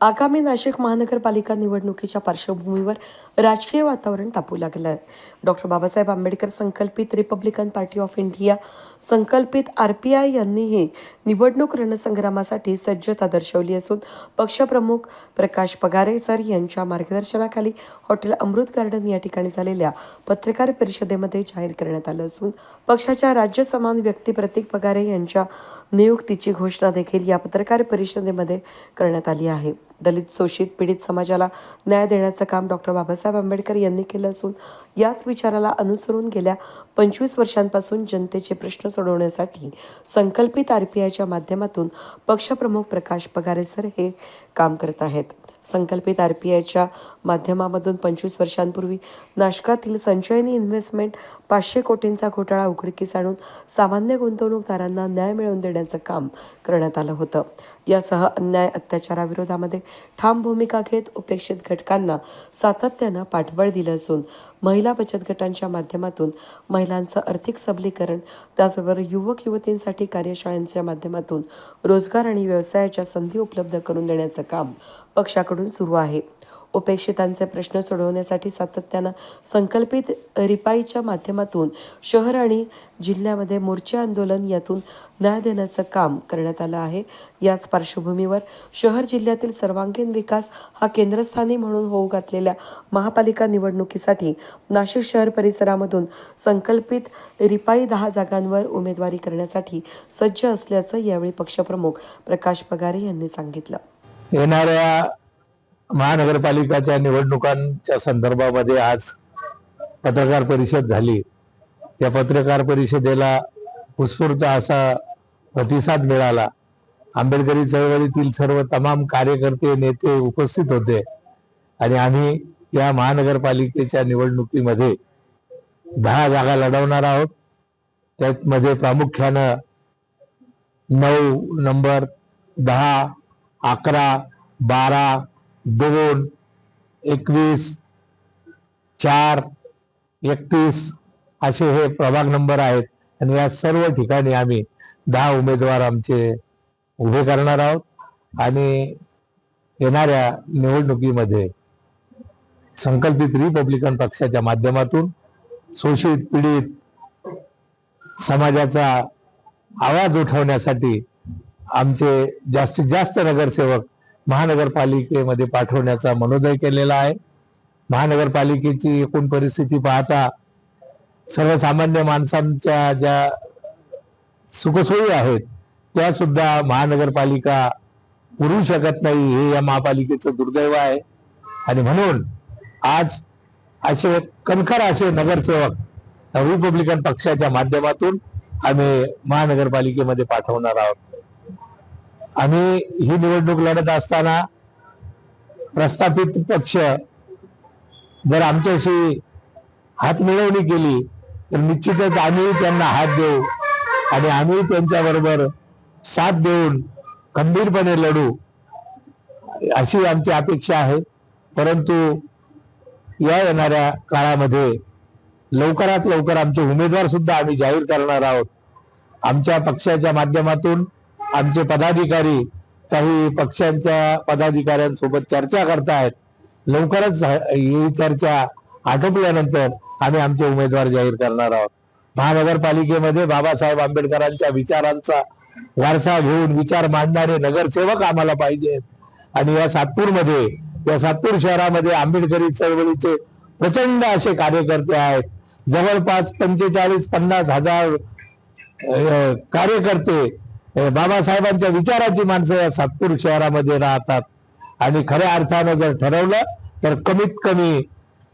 आगामी नाशिक महानगरपालिका निवडणुकीच्या पार्श्वभूमीवर राजकीय वातावरण तापू लागलं आहे. डॉक्टर बाबासाहेब आंबेडकर संकल्पित रिपब्लिकन पार्टी ऑफ इंडिया संकल्पित RPI यांनीही निवडणूक रणसंग्रामासाठी सज्जता दर्शवली असून पक्षप्रमुख प्रकाश पगारे सर यांच्या मार्गदर्शनाखाली हॉटेल अमृत गार्डन या ठिकाणी झालेल्या पत्रकार परिषदेमध्ये जाहीर करण्यात आलं असून पक्षाच्या राज्य समान व्यक्ती प्रतीक पगारे यांच्या नियुक्तीची घोषणा देखील या पत्रकार परिषदेमध्ये करण्यात आली आहे. दलित शोषित पीडित समाजाला न्याय देण्याचं काम डॉक्टर बाबासाहेब आंबेडकर यांनी केलं असून याच विचाराला अनुसरून गेल्या 25 वर्षांपासून जनतेचे प्रश्न सोडवण्यासाठी संकल्पित RPIच्या माध्यमातून पक्षप्रमुख प्रकाश पगारे सर हे काम करत आहेत. संकल्पित RPIच्या माध्यमामधून 25 वर्षांपूर्वी नाशकातील संचयनी इन्व्हेस्टमेंट 500 कोटींचा घोटाळा उघडकीस आणून सामान्य गुंतवणूकदारांना न्याय मिळवून देण्याचं काम करण्यात आलं होतं. यासह अन्याय अत्याचाराविरोधामध्ये ठाम भूमिका घेत उपेक्षित घटकांना सातत्यानं पाठबळ दिलं असून महिला बचत गटांच्या माध्यमातून महिलांचं आर्थिक सबलीकरण, त्याचबरोबर युवक युवतींसाठी कार्यशाळांच्या माध्यमातून रोजगार आणि व्यवसायाच्या संधी उपलब्ध करून देण्याचं काम पक्षाकडून सुरू आहे. उपेक्षितांचे प्रश्न सोडवण्यासाठी सातत्यानं संकल्पित रिपाईच्या माध्यमातून शहर आणि जिल्ह्यामध्ये मोर्चे आंदोलन यातून न्याय देण्याचं काम करण्यात आलं आहे. याच पार्श्वभूमीवर शहर जिल्ह्यातील सर्वांगीण विकास हा केंद्रस्थानी म्हणून होऊ घातलेल्या महापालिका निवडणुकीसाठी नाशिक शहर परिसरामधून संकल्पित रिपाई 10 जागांवर उमेदवारी करण्यासाठी सज्ज असल्याचं यावेळी पक्षप्रमुख प्रकाश पगारे यांनी सांगितलं. येणाऱ्या महानगरपालिकाच्या निवडणुकांच्या संदर्भामध्ये आज पत्रकार परिषद झाली. या पत्रकार परिषदेला उत्स्फूर्त असा प्रतिसाद मिळाला. आंबेडकरी चळवळीतील सर्व तमाम कार्यकर्ते नेते उपस्थित होते आणि आम्ही या महानगरपालिकेच्या निवडणुकीमध्ये 10 जागा लढवणार आहोत. त्यामध्ये प्रामुख्यानं 9 नंबर, 10, 11, 12, 2, 21, 4, 31 असे हे प्रभाग नंबर आहेत आणि या सर्व ठिकाणी आम्ही 10 उमेदवार आमचे उभे करणार आहोत आणि येणाऱ्या निवडणुकीमध्ये संकल्पित रिपब्लिकन पक्षाच्या माध्यमातून शोषित पीडित समाजाचा आवाज उठवण्यासाठी आमचे जास्तीत जास्त नगरसेवक महानगरपालिकेमध्ये पाठवण्याचा मनोदय केलेला आहे. महानगरपालिकेची एकूण परिस्थिती पाहता सर्वसामान्य माणसांच्या ज्या सुखसोयी आहेत त्या सुद्धा महानगरपालिका पुरवू शकत नाही, हे या महापालिकेचं दुर्दैव आहे. आणि म्हणून आज असे कणखर असे नगरसेवक रिपब्लिकन पक्षाच्या माध्यमातून आम्ही महानगरपालिकेमध्ये पाठवणार आहोत. आम्ही ही निवडणूक लढत असताना प्रस्थापित पक्ष जर आमच्याशी हात मिळवणी केली तर निश्चितच आम्ही त्यांना हात देऊ आणि आम्ही त्यांच्याबरोबर साथ देऊन खंबीरपणे लढू अशी आमची अपेक्षा आहे. परंतु या येणाऱ्या काळामध्ये लवकरात लवकर आमचे उमेदवार सुद्धा आम्ही जाहीर करणार आहोत. आमच्या पक्षाच्या माध्यमातून आमचे पदाधिकारी काही पक्षांच्या पदाधिकाऱ्यांसोबत चर्चा करतायत. लवकरच ही चर्चा आटोपल्यानंतर आम्ही आमचे उमेदवार जाहीर करणार आहोत. महानगरपालिकेमध्ये बाबासाहेब आंबेडकरांच्या विचारांचा वारसा घेऊन विचार मांडणारे नगरसेवक आम्हाला पाहिजेत आणि या सातपूर शहरामध्ये आंबेडकरी चळवळीचे प्रचंड असे कार्यकर्ते आहेत. जवळपास 45-50 हजार कार्यकर्ते बाबासाहेबांच्या विचाराची माणसं या सातपूर शहरामध्ये राहतात आणि खऱ्या अर्थानं जर ठरवलं तर कमीत कमी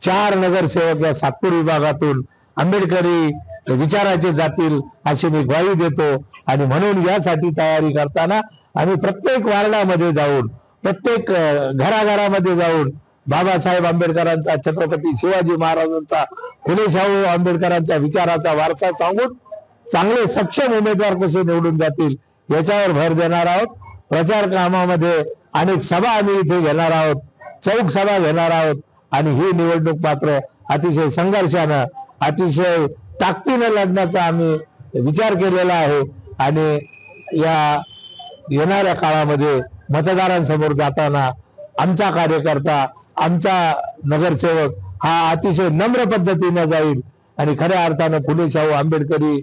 4 नगरसेवक या सातपूर विभागातून आंबेडकरी विचाराचे जातील अशी मी ग्वाही देतो. आणि म्हणून यासाठी तयारी करताना आम्ही प्रत्येक वार्डामध्ये जाऊन प्रत्येक घराघरामध्ये जाऊन बाबासाहेब आंबेडकरांचा, छत्रपती शिवाजी महाराजांचा, फुले शाहू आंबेडकरांच्या विचाराचा वारसा सांगून चांगले सक्षम उमेदवार कसे निवडून जातील याच्यावर भर देणार आहोत. प्रचार कामामध्ये अनेक सभा आम्ही इथे घेणार आहोत, चौक सभा घेणार आहोत आणि ही निवडणूक मात्र अतिशय संघर्षानं, अतिशय ताकदीनं लढण्याचा आम्ही विचार केलेला आहे. आणि या येणाऱ्या काळामध्ये मतदारांसमोर जाताना आमचा कार्यकर्ता, आमचा नगरसेवक हा अतिशय नम्र पद्धतीने जाईल आणि खऱ्या अर्थानं फुले शाहू आंबेडकरी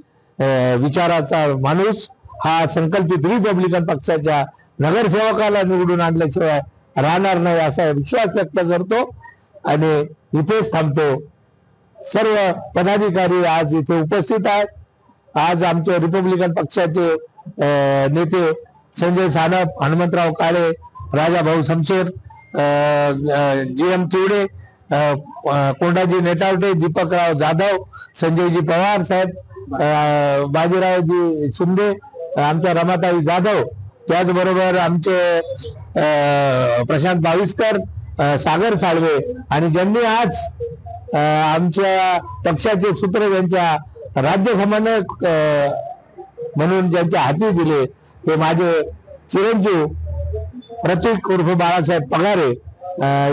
विचाराचा माणूस हा संकल्पित रिपब्लिकन पक्षाच्या नगरसेवकाला निवडून आणल्याशिवाय राहणार नाही असा विश्वास व्यक्त करतो आणि इथेच थांबतो. सर्व पदाधिकारी आज इथे उपस्थित आहेत. आज आमचे रिपब्लिकन पक्षाचे नेते संजय सानप, हनुमंतराव काळे, राजाभाऊ शमशेर, GM चिवडे, कोंडाजी नेटावटे, दीपकराव जाधव, संजयजी पवार साहेब, बाजीरावजी शिंदे, आमच्या रमाताई जाधव, त्याचबरोबर आमचे प्रशांत बाविस्कर, सागर साळवे आणि ज्यांनी आज आमच्या पक्षाचे सूत्र ज्यांच्या राज्य समन्वयक म्हणून ज्यांच्या हाती दिले ते माझे चिरंजीव प्रतीक उर्फ बाळासाहेब पगारे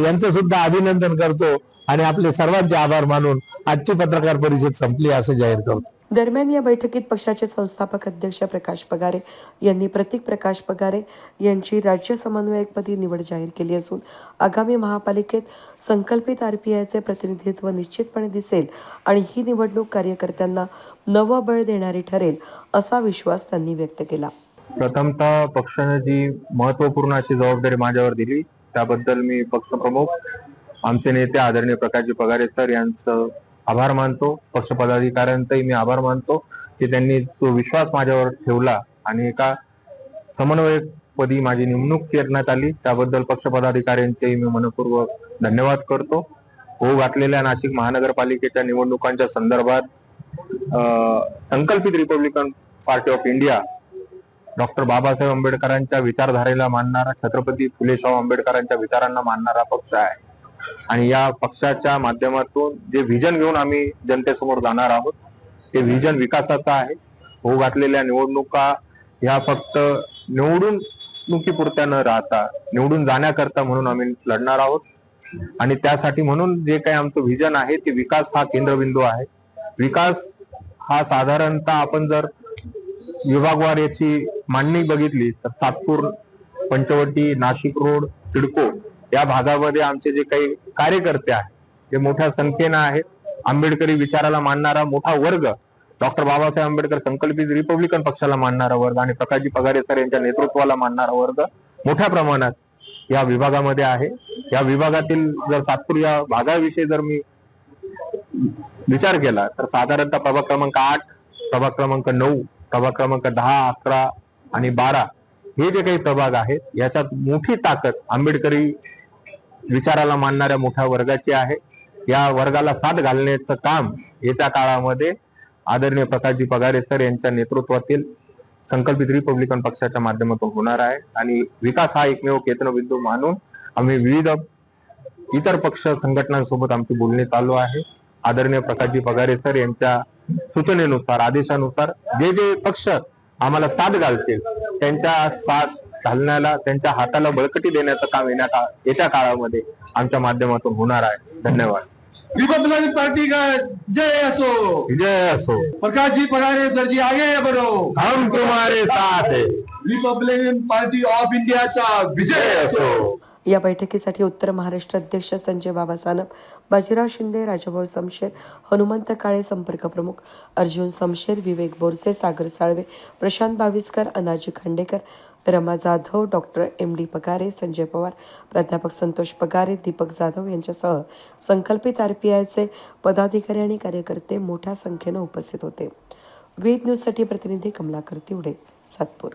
यांचं सुद्धा अभिनंदन करतो आणि आपले सर्वांचे आभार मानून आजची पत्रकार परिषद संपली असं जाहीर करतो. दरम्यान या बैठकीत पक्षाचे संस्थापक अध्यक्ष प्रकाश पगारे यांनी प्रतीक प्रकाश पगारे यांची राज्य समन्वयकपदी निवड जाहीर केली असून आगामी महापालिकेत संकल्पित RPIचे प्रतिनिधित्व निश्चितपणे दिसेल आणि ही निवडणूक कार्यकर्त्यांना नवं बळ देणारी ठरेल असा विश्वास त्यांनी व्यक्त केला. प्रथमतः पक्षाने जी महत्वपूर्ण अशी जबाबदारी माझ्यावर दिली त्याबद्दल मी पक्षप्रमुख आमचे नेते आदरणीय प्रकाशजी पगारे सर यांचं आभार मानतो. पक्ष पदाधिकाऱ्यांचाही मी आभार मानतो की त्यांनी तो विश्वास माझ्यावर ठेवला आणि एका समन्वयक पदी माझी नेमणूक करण्यात आली. त्याबद्दल पक्ष पदाधिकाऱ्यांचेही मी मनपूर्वक धन्यवाद करतो. होऊ घातलेल्या नाशिक महानगरपालिकेच्या निवडणुकांच्या संदर्भात संकल्पित Republican party of India doctor Babasaheb आंबेडकरांच्या विचारधारेला मानणारा, छत्रपती फुले शाहू आंबेडकरांच्या विचारांना मानणारा पक्ष आहे आणि या पक्षाच्या माध्यमातून जे व्हिजन घेऊन आम्ही जनतेसमोर जाणार आहोत ते व्हिजन विकासाचं आहे. होऊ घातलेल्या निवडणुका ह्या फक्त निवडणुकीपुरत्या न राहता निवडून जाण्याकरता म्हणून आम्ही लढणार आहोत आणि त्यासाठी म्हणून जे काही आमचं व्हिजन आहे ते विकास हा केंद्रबिंदू आहे. विकास हा साधारणतः आपण जर विभागवार याची मांडणी बघितली तर सातपूर, पंचवटी, नाशिक रोड, सिडको या भागामध्ये आमचे जे काही कार्यकर्ते आहेत ते मोठ्या संख्येनं आहेत. आंबेडकरी विचाराला मानणारा मोठा वर्ग, डॉक्टर बाबासाहेब आंबेडकर संकल्पित रिपब्लिकन पक्षाला मानणारा वर्ग आणि प्रकाशजी पगारे सर यांच्या नेतृत्वाला मानणारा वर्ग मोठ्या प्रमाणात या विभागामध्ये आहे. या विभागातील जर सातपूर या भागाविषयी जर मी विचार केला तर साधारणतः प्रभाग क्रमांक 8, प्रभाग क्रमांक 9, प्रभाग क्रमांक 10, 11 आणि 12 हे जे काही प्रभाग आहेत याच्यात मोठी ताकद आंबेडकरी विचाराला मानणाऱ्या मोठ्या वर्गाची आहे. या वर्गाला साथ घालण्याचं काम येत्या काळामध्ये आदरणीय प्रकाशजी पगारे सर यांच्या नेतृत्वातील संकल्पित रिपब्लिकन पक्षाच्या माध्यमातून होणार आहे आणि विकास हा एकमेव केंद्रबिंदू मानून आम्ही विविध इतर पक्ष संघटनांसोबत आमची बोलणी चालू आहे. आदरणीय प्रकाशजी पगारे सर यांच्या सूचनेनुसार, आदेशानुसार जे जे पक्ष आम्हाला साथ घालतील त्यांच्या साथ घालण्याला, त्यांच्या हाताला बळकटी देण्याचं काम येत्या काळामध्ये आमच्या माध्यमातून होणार आहे. धन्यवाद. रिपब्लिकन पार्टी का जय असो, जय असो. प्रकाश जी पगारे सर जी आगे बढ़ो, हम तुम्हारे साथ है. रिपब्लिकन पार्टी ऑफ इंडियाचा विजय असो. या बैठकीसाठी उत्तर महाराष्ट्र अध्यक्ष संजय बाबा सानप, बाजीराव शिंदे, राजाभाऊ शमशेर, हनुमंत काळे संपर्क प्रमुख, अर्जुन शमशेर, विवेक बोरसे, सागर साळवे, प्रशांत बाविस्कर, अनाजी खांडेकर, रमा जाधव, डॉक्टर MD पगारे, संजय पवार, प्राध्यापक संतोष पगारे, दीपक जाधव यांच्यासह संकल्पित RPIचे पदाधिकारी आणि कार्यकर्ते मोठ्या संख्येनं उपस्थित होते. वेद न्यूजसाठी प्रतिनिधी कमलाकर तिवडे, सातपूर.